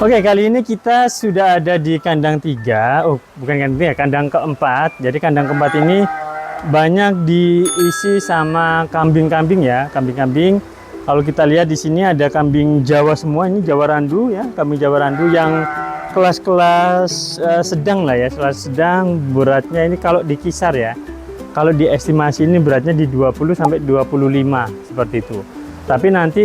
Oke, kali ini kita sudah ada di kandang 3. Oh, bukan kandang 3, kandang keempat. Jadi kandang keempat ini banyak diisi sama kambing-kambing ya, kambing-kambing. Kalau kita lihat di sini ada kambing Jawa semua, ini Jawa Randu ya, kambing Jawa Randu yang kelas-kelas sedang lah ya, kelas sedang. Beratnya ini kalau dikisar ya, kalau diestimasi ini beratnya di 20 sampai 25 seperti itu. Tapi nanti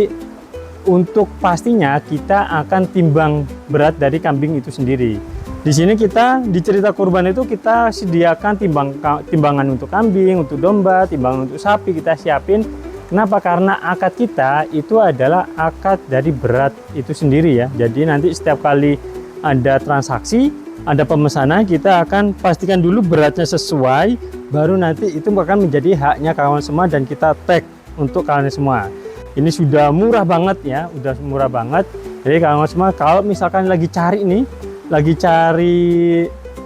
untuk pastinya kita akan timbang berat dari kambing itu sendiri. Di sini kita di cerita kurban itu kita sediakan timbangan untuk kambing, untuk domba, timbangan untuk sapi kita siapin. Kenapa? Karena akad kita itu adalah akad dari berat itu sendiri ya. Jadi nanti setiap kali ada transaksi, ada pemesanan, kita akan pastikan dulu beratnya sesuai, baru nanti itu akan menjadi haknya kawan semua dan kita tag untuk kawan semua. Ini sudah murah banget ya, udah murah banget. Jadi kawan semua kalau misalkan lagi cari nih, lagi cari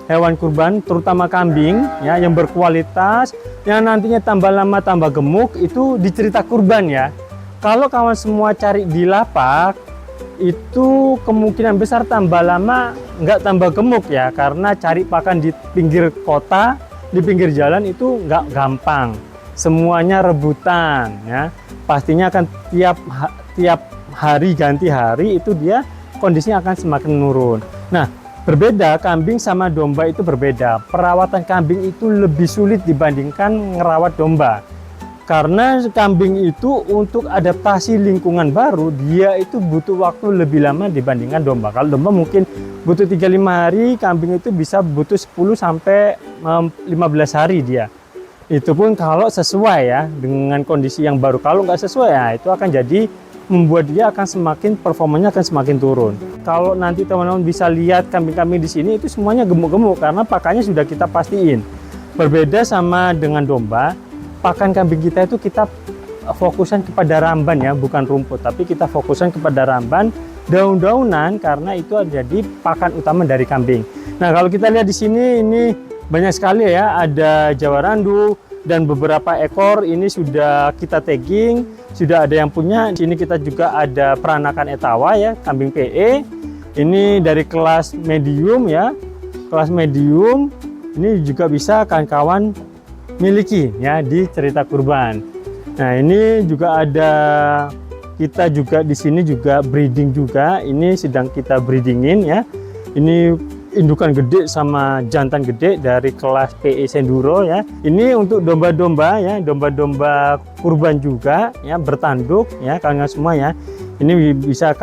hewan kurban, terutama kambing ya yang berkualitas, yang nantinya tambah lama tambah gemuk, itu di cerita kurban ya. Kalau kawan semua cari di lapak, itu kemungkinan besar tambah lama nggak tambah gemuk ya, karena cari pakan di pinggir kota, di pinggir jalan itu nggak gampang. Semuanya rebutan ya. Pastinya akan tiap hari ganti hari itu dia kondisinya akan semakin menurun. Nah, berbeda kambing sama domba itu berbeda. Perawatan kambing itu lebih sulit dibandingkan ngerawat domba. Karena kambing itu untuk adaptasi lingkungan baru, dia itu butuh waktu lebih lama dibandingkan domba. Kalau domba mungkin butuh 3-5 hari, kambing itu bisa butuh 10 sampai 15 hari dia. Itu pun kalau sesuai ya dengan kondisi yang baru. Kalau nggak sesuai ya itu akan jadi membuat dia akan semakin performanya akan semakin turun. Kalau nanti teman-teman bisa lihat kambing-kambing di sini itu semuanya gemuk-gemuk karena pakannya sudah kita pastiin. Berbeda sama dengan domba, pakan kambing kita itu kita fokuskan kepada ramban ya, bukan rumput, tapi kita fokuskan kepada ramban, daun-daunan karena itu jadi pakan utama dari kambing. Nah, kalau kita lihat di sini ini banyak sekali ya, ada Jawa Randu dan beberapa ekor ini sudah kita tagging, sudah ada yang punya. Di sini kita juga ada peranakan etawa ya, kambing PE. Ini dari kelas medium ya, kelas medium. Ini juga bisa kawan-kawan miliki ya di cerita kurban. Nah, ini juga ada, kita juga di sini juga breeding juga. Ini sedang kita breedingin ya. Ini indukan gede sama jantan gede dari kelas PE Senduro ya. Ini untuk domba-domba ya, domba-domba kurban juga ya, bertanduk ya kawan-kawan semua ya. Ini bisa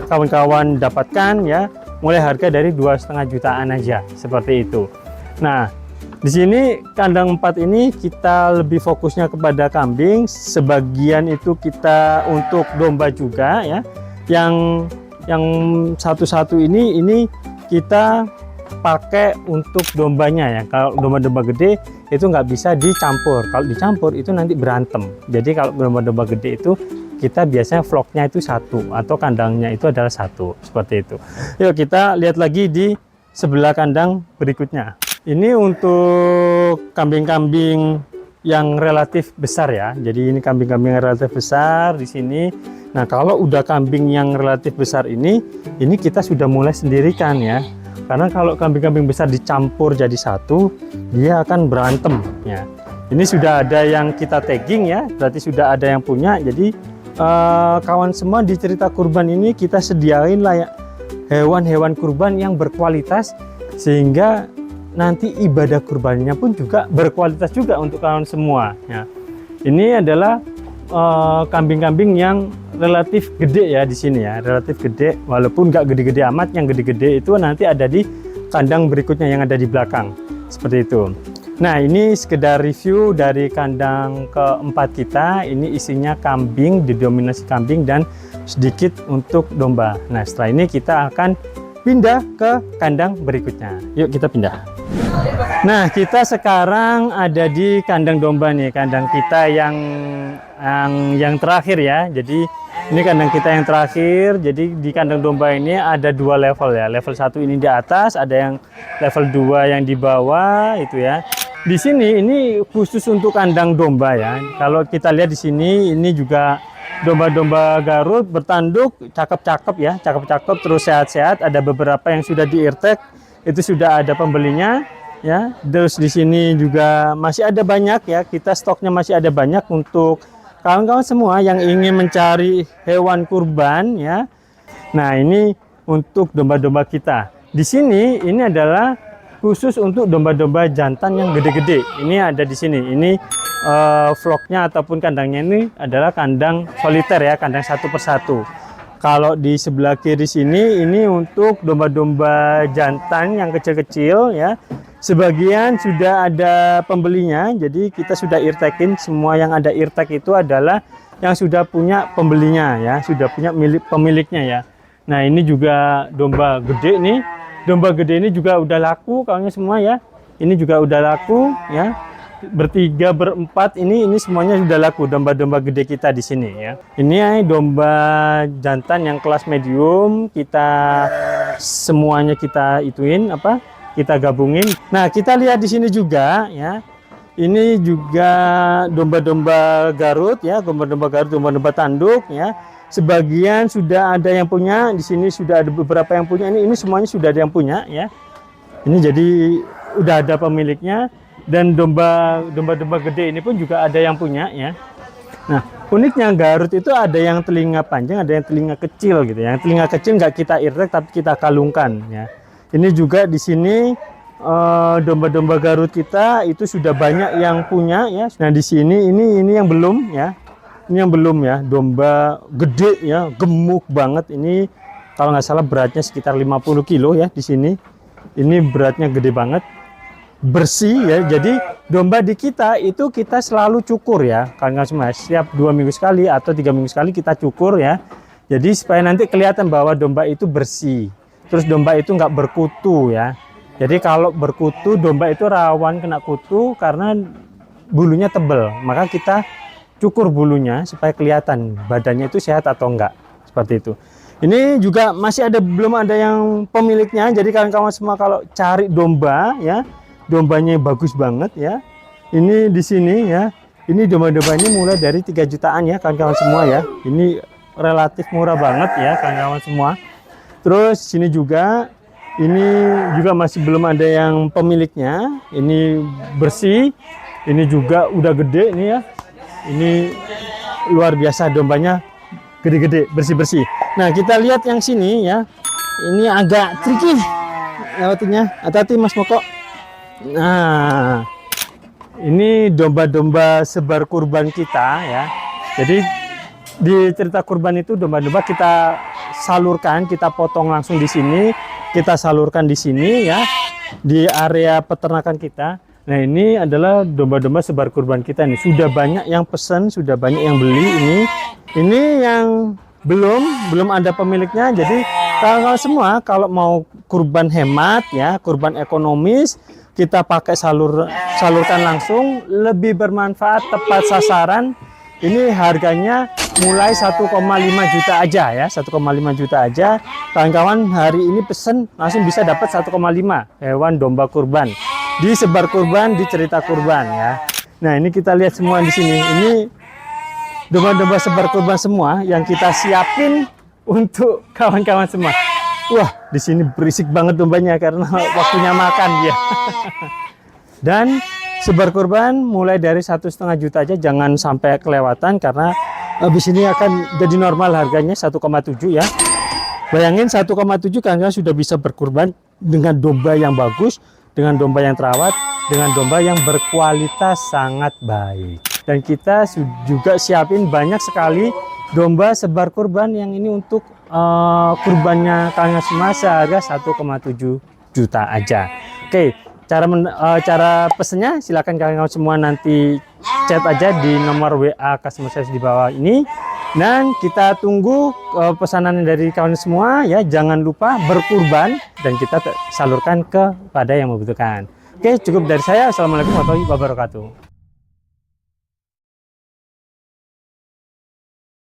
kawan-kawan dapatkan ya, mulai harga dari 2,5 jutaan aja seperti itu. Nah, di sini kandang 4 ini kita lebih fokusnya kepada kambing, sebagian itu kita untuk domba juga ya. Yang satu-satu ini kita pakai untuk dombanya ya. Kalau domba-domba gede itu nggak bisa dicampur. Kalau dicampur itu nanti berantem. Jadi kalau domba-domba gede itu kita biasanya vlognya itu satu atau kandangnya itu adalah satu seperti itu. Yuk kita lihat lagi di sebelah kandang berikutnya. Ini untuk kambing-kambing yang relatif besar ya. Jadi ini kambing-kambing yang relatif besar di sini. Nah, kalau udah kambing yang relatif besar ini kita sudah mulai sendirikan ya. Karena kalau kambing-kambing besar dicampur jadi satu, dia akan berantem ya. Ini sudah ada yang kita tagging ya, berarti sudah ada yang punya. Jadi kawan semua di cerita kurban ini kita sediain lah ya hewan-hewan kurban yang berkualitas, sehingga nanti ibadah kurbannya pun juga berkualitas juga untuk kawan semua ya. Ini adalah kambing-kambing yang relatif gede ya di sini ya, relatif gede, walaupun nggak gede-gede amat. Yang gede-gede itu nanti ada di kandang berikutnya yang ada di belakang seperti itu. Nah, ini sekedar review dari kandang keempat kita. Ini isinya kambing, didominasi kambing dan sedikit untuk domba. Nah, setelah ini kita akan pindah ke kandang berikutnya. Yuk kita pindah. Nah, kita sekarang ada di kandang domba nih, kandang kita yang terakhir ya. Jadi ini kandang kita yang terakhir. Jadi di kandang domba ini ada 2 level ya. Level 1 ini di atas, ada yang level 2 yang di bawah itu ya. Di sini ini khusus untuk kandang domba ya. Kalau kita lihat di sini ini juga domba-domba Garut bertanduk, cakep-cakep ya, cakep-cakep, terus sehat-sehat. Ada beberapa yang sudah di-eartag, itu sudah ada pembelinya ya. Terus di sini juga masih ada banyak ya, kita stoknya masih ada banyak untuk kawan-kawan semua yang ingin mencari hewan kurban ya. Nah, ini untuk domba-domba kita. Di sini ini adalah khusus untuk domba-domba jantan yang gede-gede. Ini ada di sini. Ini vlognya ataupun kandangnya ini adalah kandang soliter ya, kandang satu persatu. Kalau di sebelah kiri sini ini untuk domba-domba jantan yang kecil-kecil ya. Sebagian sudah ada pembelinya, jadi kita sudah eartagin. Semua yang ada eartag itu adalah yang sudah punya pembelinya ya, sudah punya pemiliknya ya. Nah, ini juga domba gede nih. Domba gede ini juga udah laku kawannya semua ya. Ini juga udah laku ya. Bertiga, berempat ini semuanya sudah laku domba-domba gede kita di sini ya. Ini domba jantan yang kelas medium, kita semuanya kita ituin kita gabungin. Nah, kita lihat di sini juga ya. Ini juga domba-domba Garut ya, domba-domba Garut, domba-domba tanduk ya. Sebagian sudah ada yang punya, di sini sudah ada beberapa yang punya. Ini semuanya sudah ada yang punya ya. Ini jadi udah ada pemiliknya, dan domba-domba gede ini pun juga ada yang punya ya. Nah, uniknya Garut itu ada yang telinga panjang, ada yang telinga kecil gitu. Yang telinga kecil nggak kita eartag tapi kita kalungkan ya. Ini juga di sini domba-domba Garut kita itu sudah banyak yang punya ya. Nah, di sini ini yang belum ya. Ini yang belum ya, domba gede ya, gemuk banget. Ini kalau nggak salah beratnya sekitar 50 kilo ya di sini. Ini beratnya gede banget, bersih ya. Jadi domba di kita itu kita selalu cukur ya, karena semua setiap 2 minggu sekali atau 3 minggu sekali kita cukur ya. Jadi supaya nanti kelihatan bahwa domba itu bersih. Terus domba itu nggak berkutu ya. Jadi kalau berkutu, domba itu rawan kena kutu karena bulunya tebal. Maka kita cukur bulunya supaya kelihatan badannya itu sehat atau enggak, seperti itu. Ini juga masih belum ada yang pemiliknya. Jadi kawan-kawan semua kalau cari domba ya, dombanya bagus banget ya. Ini di sini ya. Ini domba-domba ini mulai dari 3 jutaan ya kawan-kawan semua ya. Ini relatif murah banget ya kawan-kawan semua. Terus sini juga ini juga masih belum ada yang pemiliknya. Ini bersih. Ini juga udah gede nih ya. Ini luar biasa, dombanya gede-gede, bersih-bersih. Nah, kita lihat yang sini ya. Ini agak tricky lewatinya. Hati-hati Mas Moko. Nah, ini domba-domba sebar kurban kita ya. Jadi di cerita kurban itu domba-domba kita salurkan, kita potong langsung di sini, kita salurkan di sini ya, di area peternakan kita. Nah, ini adalah domba-domba sebar kurban kita nih. Sudah banyak yang pesan, sudah banyak yang beli ini. Ini yang belum ada pemiliknya. Jadi kalau semua kalau mau kurban hemat ya, kurban ekonomis, kita pakai salurkan langsung, lebih bermanfaat, tepat sasaran. Ini harganya mulai 1,5 juta aja ya, 1,5 juta aja. Kawan-kawan hari ini pesen langsung bisa dapat 1,5 hewan domba kurban. Di sebar kurban, di cerita kurban ya. Nah, ini kita lihat semua di sini. Ini domba-domba sebar kurban semua yang kita siapin untuk kawan-kawan semua. Wah, di sini berisik banget dombanya karena waktunya makan ya. Dan sebar kurban mulai dari 1,5 juta aja, jangan sampai kelewatan karena habis ini akan jadi normal harganya 1,7 ya. Bayangin 1,7 karena sudah bisa berkurban dengan domba yang bagus, dengan domba yang terawat, dengan domba yang berkualitas sangat baik. Dan kita juga siapin banyak sekali domba sebar kurban yang ini untuk kurbannya kalian semua seharga 1,7 juta aja. Oke, cara pesennya silakan kalian semua nanti chat aja di nomor WA customer service di bawah ini. Dan kita tunggu pesanan dari kawan semua ya. Jangan lupa berkurban dan kita salurkan kepada yang membutuhkan. Oke, cukup dari saya. Assalamualaikum warahmatullahi wabarakatuh.